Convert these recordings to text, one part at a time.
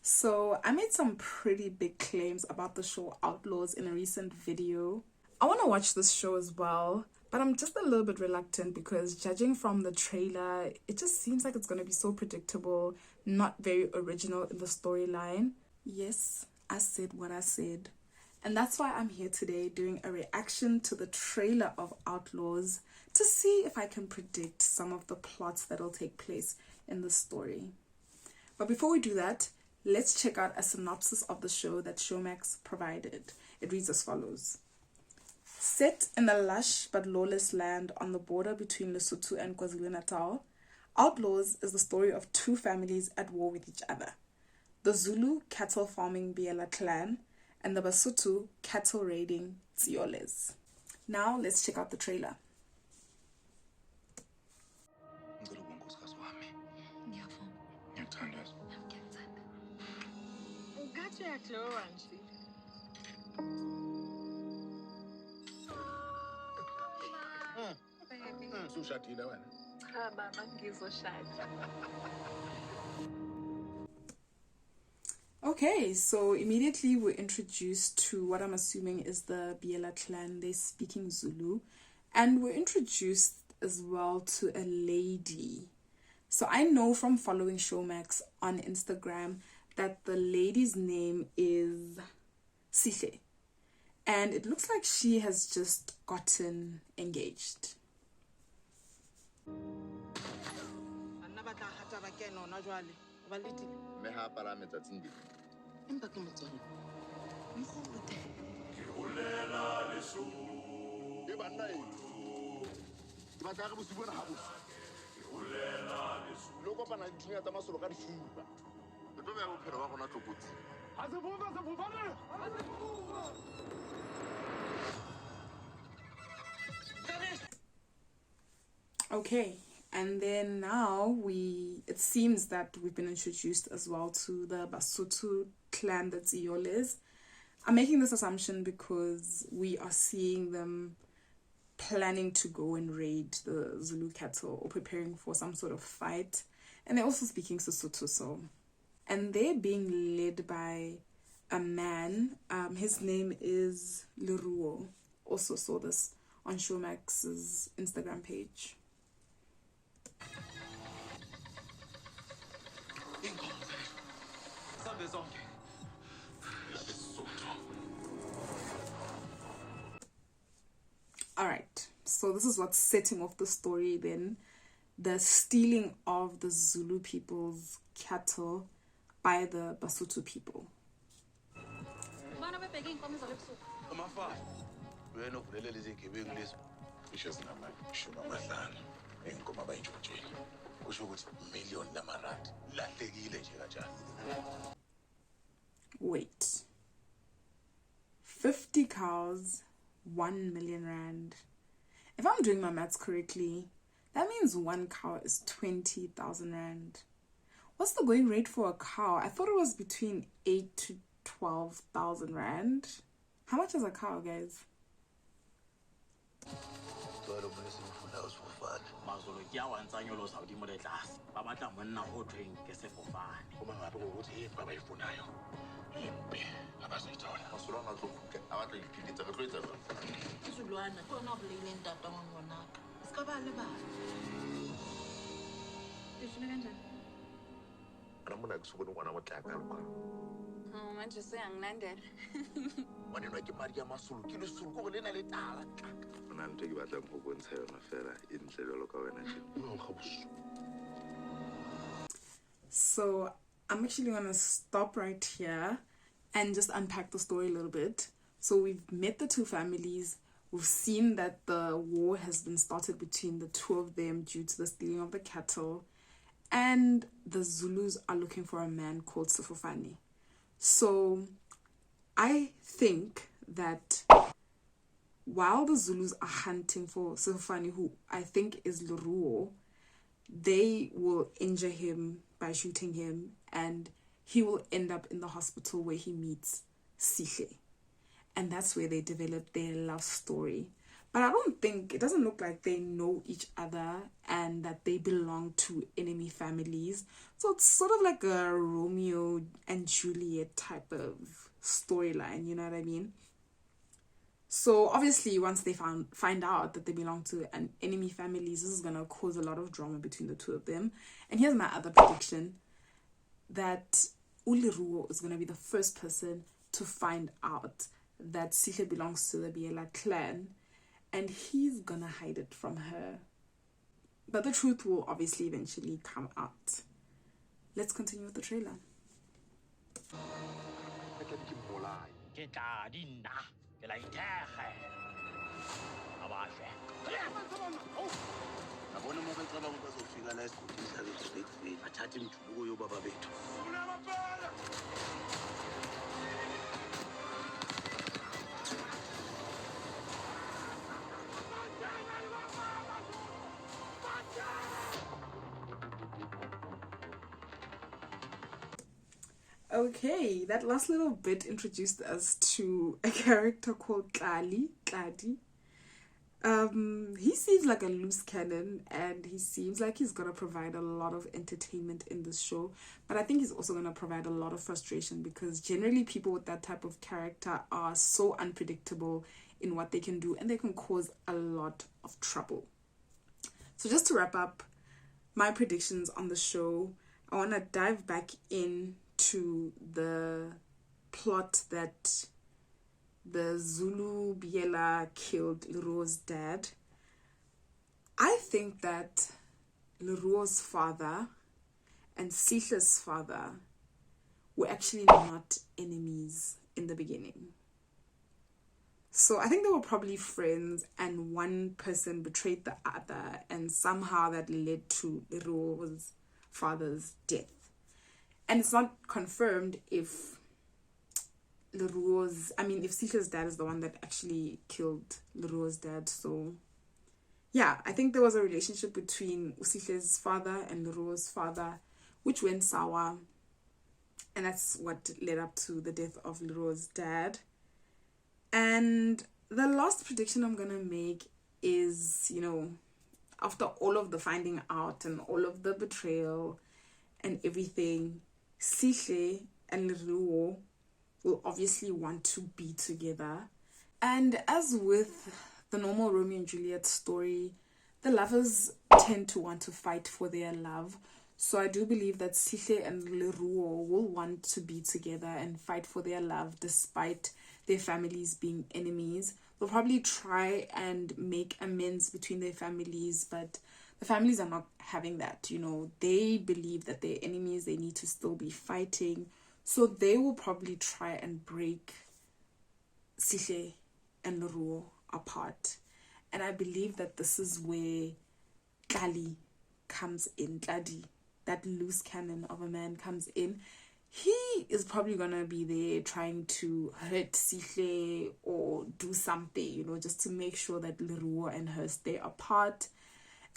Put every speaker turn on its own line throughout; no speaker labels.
So I made some pretty big claims about the show Outlaws in a recent video. I want to watch this show as well, but I'm just a little bit reluctant because judging from the trailer, it just seems like it's going to be so predictable, not very original in the storyline. Yes, I said what I said. And that's why I'm here today doing a reaction to the trailer of Outlaws to see if I can predict some of the plots that'll take place in the story. But before we do that, let's check out a synopsis of the show that Showmax provided. It reads as follows. Set in the lush but lawless land on the border between Lesotho and KwaZulu-Natal, Outlaws is the story of two families at war with each other. The Zulu cattle farming Biyela clan and the Basotho cattle raiding Ts'eoles. Now let's check out the trailer. Okay, so immediately we're introduced to what I'm assuming is the Biyela clan. They're speaking Zulu. And we're introduced as well to a lady. So I know from following Showmax on Instagram that the lady's name is Ts'eoles. And it looks like she has just gotten engaged. Okay, and then now it seems that we've been introduced as well to the Basotho clan, the Ts'eoles. I'm making this assumption because we are seeing them planning to go and raid the Zulu cattle or preparing for some sort of fight. And they're also speaking Sesotho, so. And they're being led by a man. His name is Leruo. Also saw this on Showmax's Instagram page. Alright, so this is what's setting off the story then. The stealing of the Zulu people's cattle by the Basotho people. Wait. 50 cows, 1 million rand. If I'm doing my maths correctly, that means one cow is 20,000 rand. What's the going rate for a cow? I thought it was between 8 to 12,000 rand. How much is a cow, guys? So I'm actually going to stop right here and just unpack the story a little bit. So we've met the two families. We've seen that the war has been started between the two of them due to the stealing of the cattle. And the Zulus are looking for a man called Sefofane. So I think that while the Zulus are hunting for Sefofane, who I think is Leruo, they will injure him by shooting him, and he will end up in the hospital where he meets Ts'eoles. And that's where they develop their love story. But I don't think, it doesn't look like they know each other and that they belong to enemy families. So it's sort of like a Romeo and Juliet type of storyline, you know what I mean? So obviously once they find out that they belong to an enemy families, this is going to cause a lot of drama between the two of them. And here's my other prediction, that Uliruo is going to be the first person to find out that Sihle belongs to the Biyela clan, and he's gonna hide it from her. But the truth will obviously eventually come out. Let's continue with the trailer. Okay, that last little bit introduced us to a character called Tladi. He seems like a loose cannon, and he seems like he's gonna provide a lot of entertainment in this show, but I think he's also gonna provide a lot of frustration, because generally people with that type of character are so unpredictable in what they can do, and they can cause a lot of trouble. So just to wrap up my predictions on the show, I want to dive back into the plot that the Zulu Biyela killed Leruo's dad. I think that Leruo's father and Sihle's father were actually not enemies in the beginning. So I think they were probably friends, and one person betrayed the other, and somehow that led to Leruo's father's death. And it's not confirmed if if Sihle's dad is the one that actually killed Leruo's dad. So yeah, I think there was a relationship between Sihle's father and Leruo's father, which went sour, and that's what led up to the death of Leruo's dad. And the last prediction I'm gonna make is, after all of the finding out and all of the betrayal and everything, Sihle and Leruo will obviously want to be together. And as with the normal Romeo and Juliet story, the lovers tend to want to fight for their love. So I do believe that Sihle and Leruo will want to be together and fight for their love despite their families being enemies. They'll probably try and make amends between their families, but the families are not having that. They believe that they're enemies, they need to still be fighting. So they will probably try and break Sihle and Leruo apart. And I believe that this is where Tladi comes in. Tladi, that loose cannon of a man, comes in. He is probably gonna be there trying to hurt Sihle or do something, just to make sure that Leruo and her stay apart.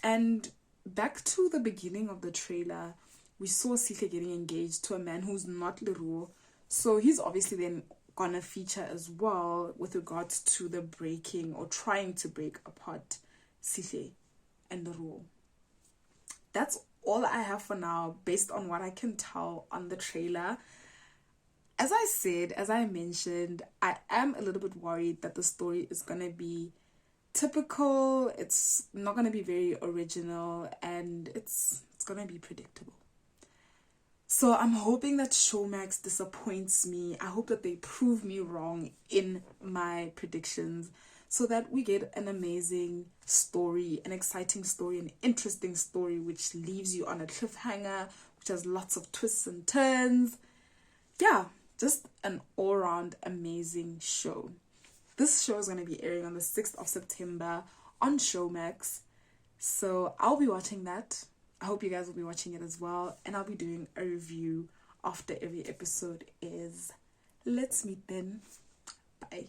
And back to the beginning of the trailer, we saw Sihle getting engaged to a man who's not Leruo. So he's obviously then gonna feature as well with regards to the breaking or trying to break apart Sihle and Leruo. That's all I have for now based on what I can tell on the trailer. As I mentioned, I am a little bit worried that the story is going to be typical. It's not going to be very original, and it's going to be predictable. So I'm hoping that Showmax disappoints me. I hope that they prove me wrong in my predictions, so that we get an amazing story, an exciting story, an interesting story, which leaves you on a cliffhanger, which has lots of twists and turns. Yeah, just an all-round amazing show. This show is going to be airing on the 6th of September on Showmax. So I'll be watching that. I hope you guys will be watching it as well. And I'll be doing a review after every episode is. Let's meet then. Bye.